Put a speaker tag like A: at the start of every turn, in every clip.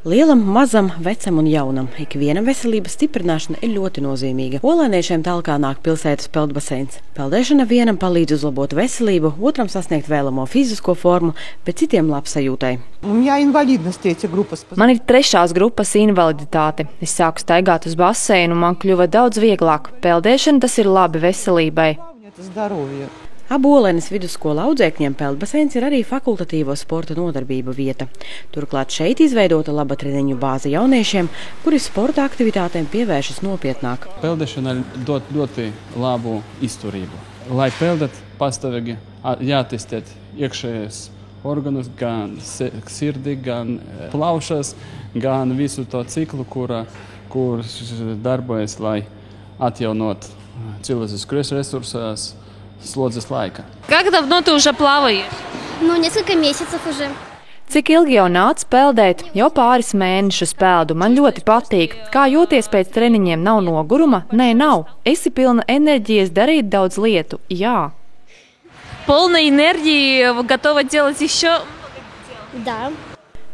A: Lielam, mazam, vecam un jaunam. Ikvienam veselības stiprināšana ir ļoti nozīmīga. Olēniešiem tālāk nāk pilsētas peldbaseins. Peldēšana vienam palīdz uzlabot veselību, otram sasniegt vēlamo fizisko formu, bet citiem labsajūtai.
B: Man ir 3. grupas invaliditāte. Es sāku staigāt uz baseinu, man kļuva daudz vieglāk. Peldēšana tas ir labi veselībai.
A: Abu Olēnes vidusskola audzēkņiem peldbaseins ir arī fakultatīvo sporta nodarbību vieta. Turklāt šeit izveidota laba treniņu bāze jauniešiem, kuri sporta aktivitātēm pievēršas nopietnāk.
C: Peldēšana dod ļoti labu izturību. Lai peldētu, pastāvīgi jātestēt iekšējos organus, gan sirdi, gan plaušas, gan visu to ciklu, kurš darbojas, lai atjaunot cilvēciskus resursus slodzes laika.
D: Как давно ты уже плаваешь?
E: Несколько месяцев уже.
B: Cik ilgi jau nāc peldēt? Jau pāris mēnešus peldu. Man ļoti patīk. Kā jūties pēc treniņiem? Nav noguruma? Nē, nav. Esi pilna enerģijas darīt daudz lietu. Jā.
D: Полной энергии, готова делать еще?
E: Да.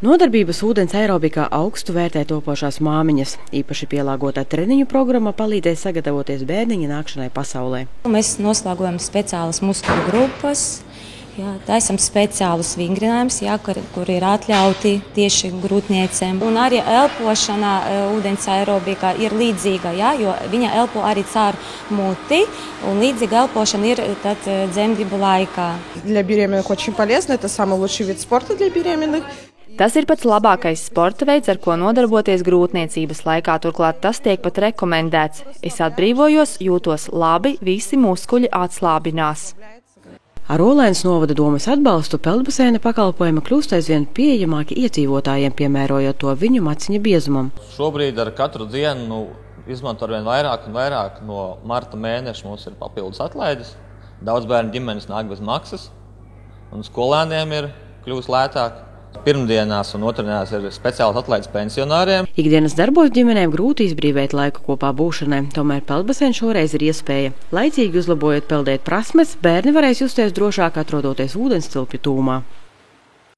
A: Nodarbības ūdens aerobikā augstu vērtē topošās māmiņas. Īpaši pielāgotā treniņu programma palīdzēs sagatavoties bērniņa nākšanai pasaulē.
F: Mēs noslēgojam speciālas muskuļu grupas, taisam speciālus vingrinājumus, kur ir atļauti tieši grūtniecēm. Un arī elpošana ūdens aerobikā ir līdzīga, jo viņa elpo arī caur muti, un līdzīga elpošana ir tad dzemdību laikā.
G: Для беременных очень полезно, это самый лучший вид спорта для беременных.
B: Tas ir pats labākais sporta veids, ar ko nodarboties grūtniecības laikā. Turklāt tas tiek pat rekomendēts. Es atbrīvojos, jūtos labi, visi muskuļi atslābinās.
A: Ar Olēnes novada domes atbalstu peldbaseina pakalpojumi kļūst aizvien pieejamāki iedzīvotājiem, piemērojot to viņu maciņa biezumam.
H: Šobrīd ar katru dienu izmanto arvien vairāk un vairāk. No marta mēneša mums ir papildus atlaides. Daudz bērnu ģimenes nāk bez maksas, un skolēniem ir kļūst lētāk. Pirmdienās un otrdienās ir speciāls atlaides pensionāriem.
A: Ikdienas darbos ģimenēm grūti izbrīvēt laiku kopā būšanai, tomēr peldbaseins šoreiz ir iespēja. Laicīgi uzlabojot peldēt prasmes, bērni varēs justies drošāk atrodoties ūdenstilpju tūmā.